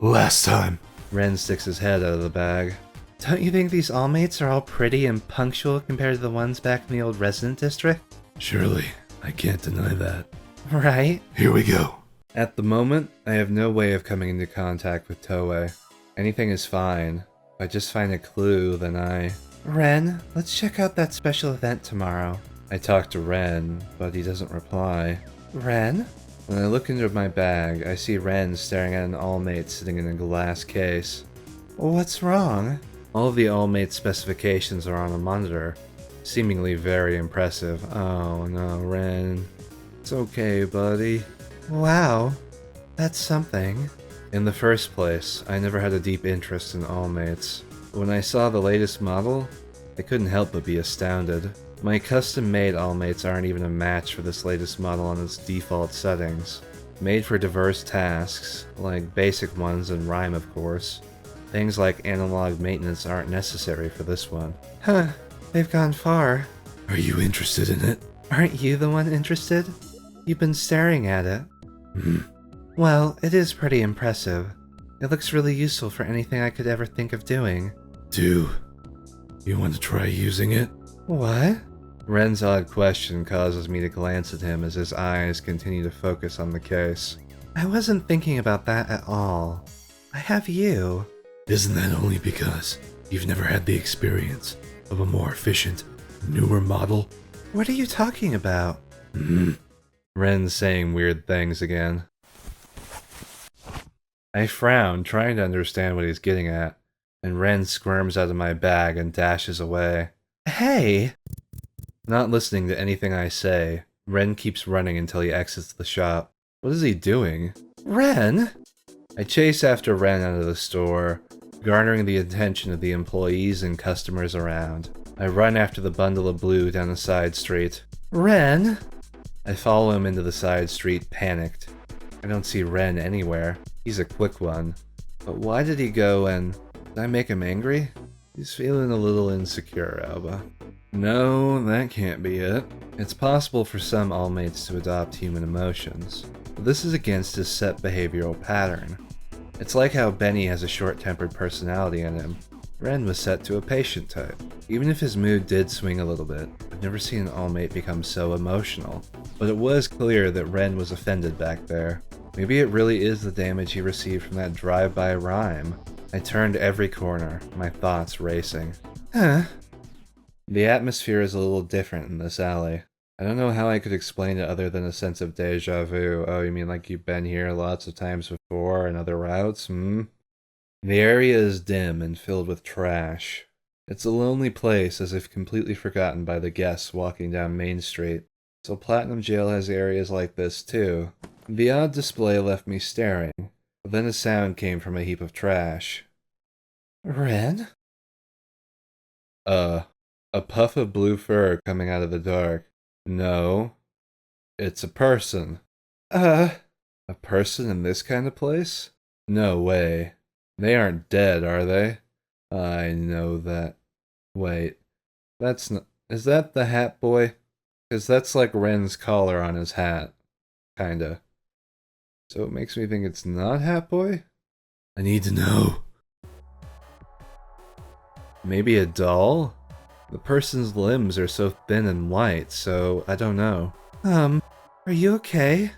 Last time. Ren sticks his head out of the bag. Don't you think these Allmates are all pretty and punctual compared to the ones back in the old resident district? Surely, I can't deny that. Right? Here we go. At the moment, I have no way of coming into contact with Toei. Anything is fine. If I just find a clue, then Ren, let's check out that special event tomorrow. I talk to Ren, but he doesn't reply. Ren? When I look into my bag, I see Ren staring at an Allmate sitting in a glass case. What's wrong? All of the Allmate specifications are on a monitor, seemingly very impressive. Oh no, Ren. It's okay, buddy. Wow, that's something. In the first place, I never had a deep interest in Allmates. When I saw the latest model, I couldn't help but be astounded. My custom-made Allmates aren't even a match for this latest model on its default settings. Made for diverse tasks, like basic ones and rhyme of course. Things like analog maintenance aren't necessary for this one. Huh, they've gone far. Are you interested in it? Aren't you the one interested? You've been staring at it. Well, it is pretty impressive. It looks really useful for anything I could ever think of doing. Do you want to try using it? What? Ren's odd question causes me to glance at him as his eyes continue to focus on the case. I wasn't thinking about that at all. I have you. Isn't that only because you've never had the experience of a more efficient, newer model? What are you talking about? Ren's saying weird things again. I frown, trying to understand what he's getting at, and Ren squirms out of my bag and dashes away. Hey! Not listening to anything I say, Ren keeps running until he exits the shop. What is he doing? Ren! I chase after Ren out of the store, garnering the attention of the employees and customers around. I run after the bundle of blue down a side street. Ren! I follow him into the side street, panicked. I don't see Ren anywhere. He's a quick one. But why did he go and... Did I make him angry? He's feeling a little insecure, Alba. No, that can't be it. It's possible for some Allmates to adopt human emotions, but this is against his set behavioral pattern. It's like how Benny has a short-tempered personality in him. Ren was set to a patient type. Even if his mood did swing a little bit, I've never seen an Allmate become so emotional. But it was clear that Ren was offended back there. Maybe it really is the damage he received from that drive-by rhyme. I turned every corner, my thoughts racing. Huh. The atmosphere is a little different in this alley. I don't know how I could explain it other than a sense of deja vu. Oh, you mean like you've been here lots of times before in other routes? The area is dim and filled with trash. It's a lonely place, as if completely forgotten by the guests walking down Main Street. So Platinum Jail has areas like this too. The odd display left me staring, but then a sound came from a heap of trash. Ren? A puff of blue fur coming out of the dark. No. It's a person. A person in this kind of place? No way. They aren't dead, are they? I know that. Wait. That's not... Is that the Hat Boy? 'Cause that's like Ren's collar on his hat. Kinda. So it makes me think it's not Hat Boy? I need to know. Maybe a doll? The person's limbs are so thin and white, so I don't know. Are you okay?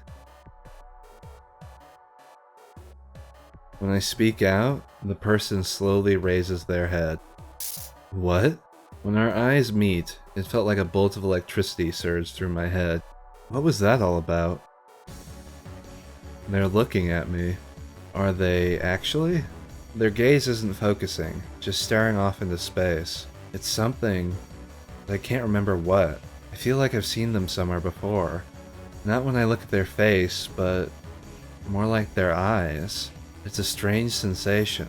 When I speak out, the person slowly raises their head. What? When our eyes meet, it felt like a bolt of electricity surged through my head. What was that all about? They're looking at me. Are they actually? Their gaze isn't focusing, just staring off into space. It's something, but I can't remember what. I feel like I've seen them somewhere before. Not when I look at their face, but more like their eyes. It's a strange sensation.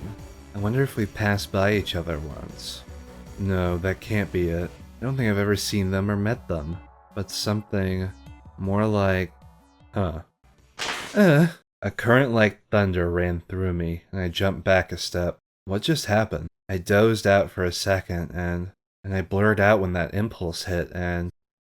I wonder if we passed by each other once. No, that can't be it. I don't think I've ever seen them or met them. But something more like... A current like thunder ran through me, and I jumped back a step. What just happened? I dozed out for a second, and I blurred out when that impulse hit, and...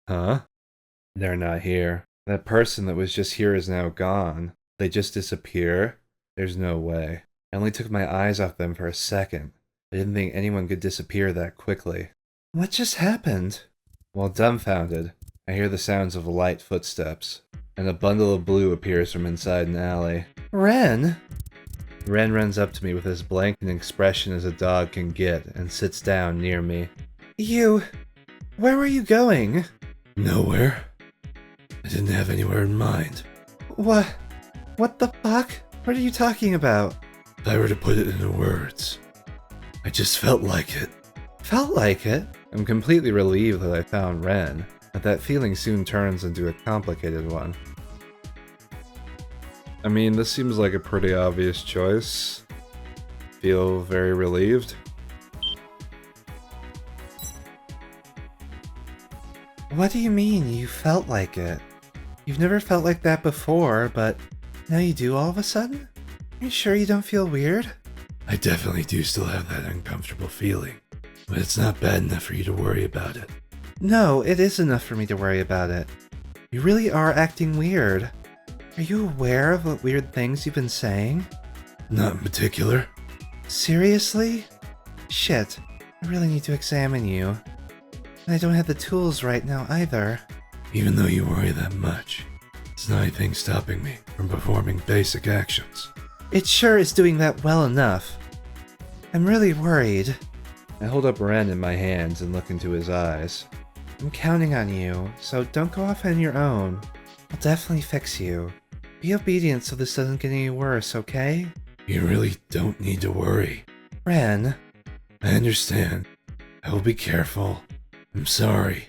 They're not here. That person that was just here is now gone. They just disappear? There's no way. I only took my eyes off them for a second. I didn't think anyone could disappear that quickly. What just happened? While dumbfounded, I hear the sounds of light footsteps, and a bundle of blue appears from inside an alley. Ren! Ren runs up to me with as blank an expression as a dog can get and sits down near me. Where were you going? Nowhere. I didn't have anywhere in mind. What the fuck? What are you talking about? If I were to put it into words, I just felt like it. Felt like it? I'm completely relieved that I found Ren, but that feeling soon turns into a complicated one. I mean, this seems like a pretty obvious choice. Feel very relieved. What do you mean, you felt like it? You've never felt like that before, but now you do all of a sudden? Are you sure you don't feel weird? I definitely do still have that uncomfortable feeling, but it's not bad enough for you to worry about it. No, it is enough for me to worry about it. You really are acting weird. Are you aware of what weird things you've been saying? Not in particular. Seriously? Shit, I really need to examine you. And I don't have the tools right now either. Even though you worry that much, it's not anything stopping me from performing basic actions. It sure is doing that well enough. I'm really worried. I hold up Ren in my hands and look into his eyes. I'm counting on you, so don't go off on your own. I'll definitely fix you. Be obedient so this doesn't get any worse, okay? You really don't need to worry. Ren. I understand. I will be careful. I'm sorry.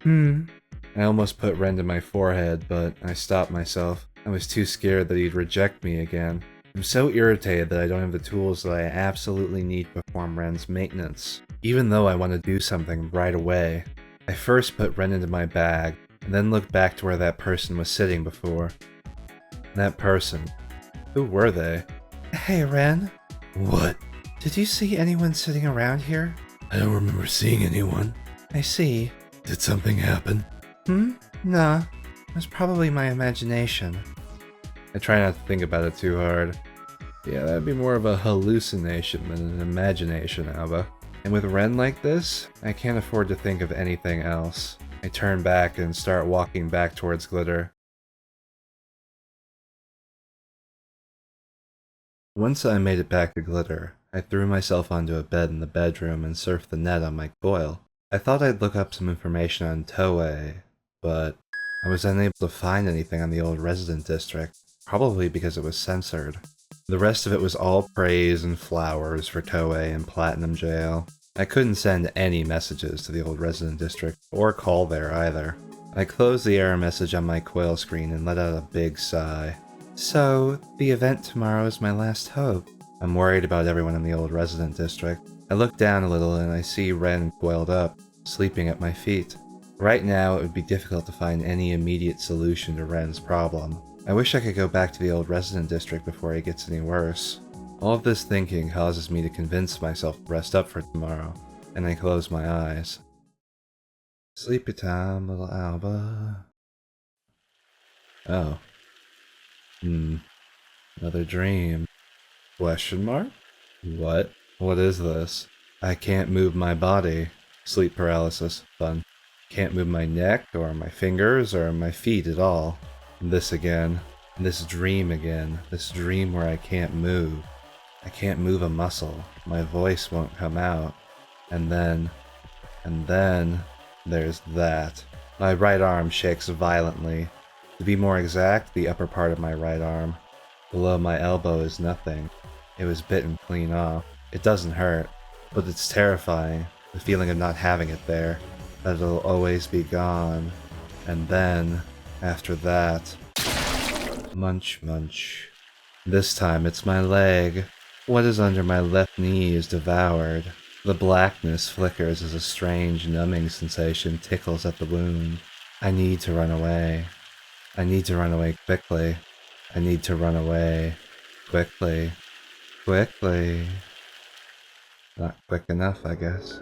I almost put Ren to my forehead, but I stopped myself. I was too scared that he'd reject me again. I'm so irritated that I don't have the tools that I absolutely need to perform Ren's maintenance, even though I want to do something right away. I first put Ren into my bag, and then looked back to where that person was sitting before. That person. Who were they? Hey, Ren. What? Did you see anyone sitting around here? I don't remember seeing anyone. I see. Did something happen? Nah. It was probably my imagination. I try not to think about it too hard. Yeah, that'd be more of a hallucination than an imagination, Alba. And with Ren like this, I can't afford to think of anything else. I turn back and start walking back towards Glitter. Once I made it back to Glitter, I threw myself onto a bed in the bedroom and surfed the net on my coil. I thought I'd look up some information on Toei, but I was unable to find anything on the old resident district, probably because it was censored. The rest of it was all praise and flowers for Toei and Platinum Jail. I couldn't send any messages to the old resident district, or call there either. I closed the error message on my coil screen and let out a big sigh. So, the event tomorrow is my last hope. I'm worried about everyone in the old resident district. I look down a little and I see Ren coiled up, sleeping at my feet. Right now, it would be difficult to find any immediate solution to Ren's problem. I wish I could go back to the old resident district before he gets any worse. All of this thinking causes me to convince myself to rest up for tomorrow, and I close my eyes. Sleepy time, little Alba. Oh. Another dream. Question mark? What? What is this? I can't move my body. Sleep paralysis. Fun. Can't move my neck, or my fingers, or my feet at all. This again. This dream again. This dream where I can't move. I can't move a muscle. My voice won't come out. And then, there's that. My right arm shakes violently. To be more exact, the upper part of my right arm. Below my elbow is nothing. It was bitten clean off. It doesn't hurt, but it's terrifying. The feeling of not having it there. That it'll always be gone. And then, after that... Munch, munch. This time it's my leg. What is under my left knee is devoured. The blackness flickers as a strange numbing sensation tickles at the wound. I need to run away. I need to run away quickly. I need to run away quickly. Quickly. Not quick enough, I guess.